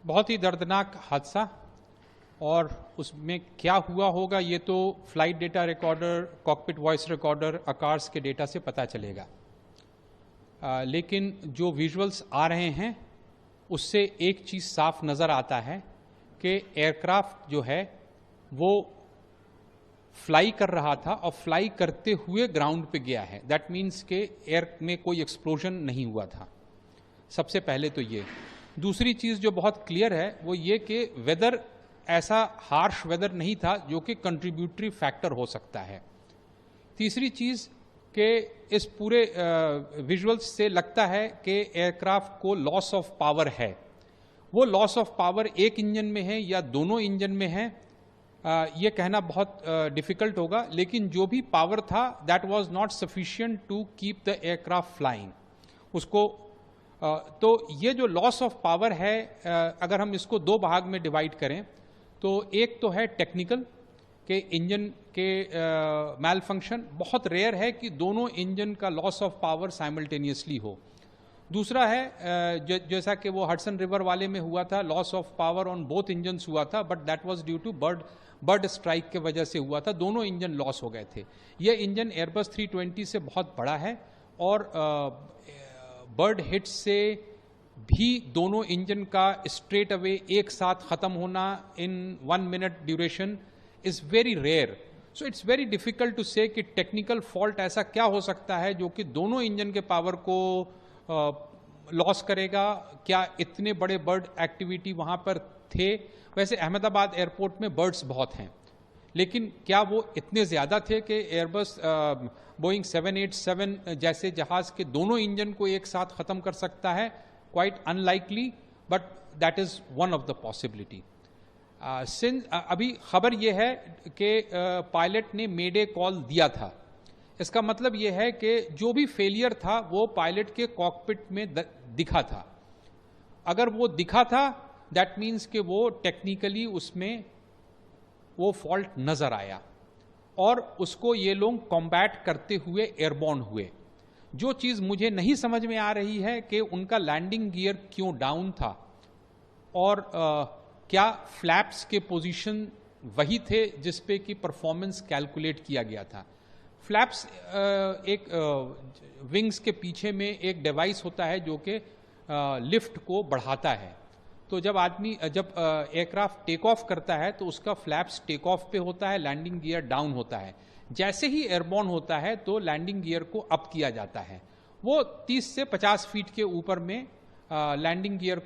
बहुत ही दर्दनाक हादसा और उसमें क्या हुआ होगा ये तो flight data recorder, cockpit voice recorder, ACARS के डेटा से पता चलेगा। लेकिन जो विजुअल्स आ रहे हैं उससे एक चीज़ साफ नज़र आता है कि एयरक्राफ्ट जो है वो फ्लाई कर रहा था और फ्लाई करते हुए ग्राउंड पे गया है। दैट मीन्स के एयर में कोई एक्सप्लोजन नहीं हुआ था। सबसे पहले तो ये। दूसरी चीज़ जो बहुत क्लियर है वो ये कि वेदर ऐसा हार्श वेदर नहीं था जो कि कंट्रीब्यूटरी फैक्टर हो सकता है। तीसरी चीज़ कि इस पूरे विजुअल्स से लगता है कि एयरक्राफ्ट को लॉस ऑफ पावर है। वो लॉस ऑफ पावर एक इंजन में है या दोनों इंजन में है ये कहना बहुत डिफ़िकल्ट होगा, लेकिन जो भी पावर था that was not sufficient to keep the aircraft flying. उसको तो ये जो लॉस ऑफ पावर है अगर हम इसको दो भाग में डिवाइड करें तो एक तो है टेक्निकल के इंजन के मैल फंक्शन। बहुत रेयर है कि दोनों इंजन का लॉस ऑफ पावर साइमल्टेनियसली हो। दूसरा है जैसा कि वो हडसन रिवर वाले में हुआ था, loss of power on both engines हुआ था, but that was due to bird strike के वजह से हुआ था। दोनों इंजन लॉस हो गए थे। ये इंजन एयरबस 320 से बहुत बड़ा है और बर्ड हिट से भी दोनों इंजन का स्ट्रेट अवे एक साथ ख़त्म होना in 1 minute duration is very rare. So it's very difficult to say कि टेक्निकल फॉल्ट ऐसा क्या हो सकता है जो कि दोनों इंजन के पावर को लॉस करेगा। क्या इतने बड़े बर्ड एक्टिविटी वहाँ पर थे? वैसे अहमदाबाद एयरपोर्ट में बर्ड्स बहुत हैं, लेकिन क्या वो इतने ज़्यादा थे कि एयरबस बोइंग 787 जैसे जहाज़ के दोनों इंजन को एक साथ ख़त्म कर सकता है? Quite unlikely, but that is one of the possibility. अभी खबर यह है कि पायलट ने मेडे कॉल दिया था। इसका मतलब यह है कि जो भी फेलियर था वो पायलट के कॉकपिट में दिखा था। अगर वो दिखा था दैट मीन्स कि वो टेक्निकली उसमें वो फॉल्ट नज़र आया और उसको ये लोग कॉम्बैट करते हुए एयरबॉर्न हुए। जो चीज़ मुझे नहीं समझ में आ रही है कि उनका लैंडिंग गियर क्यों डाउन था और क्या फ्लैप्स के पोजीशन वही थे जिस पे कि परफॉर्मेंस कैलकुलेट किया गया था। फ्लैप्स एक विंग्स के पीछे में एक डिवाइस होता है जो कि लिफ्ट को बढ़ाता है। तो जब एयरक्राफ्ट टेक ऑफ करता है तो उसका फ्लैप्स टेक ऑफ पे होता है, लैंडिंग गियर डाउन होता है। जैसे ही एयरबॉर्न होता है तो लैंडिंग गियर को अप किया जाता है। वो 30 से 50 फीट के ऊपर में लैंडिंग गियर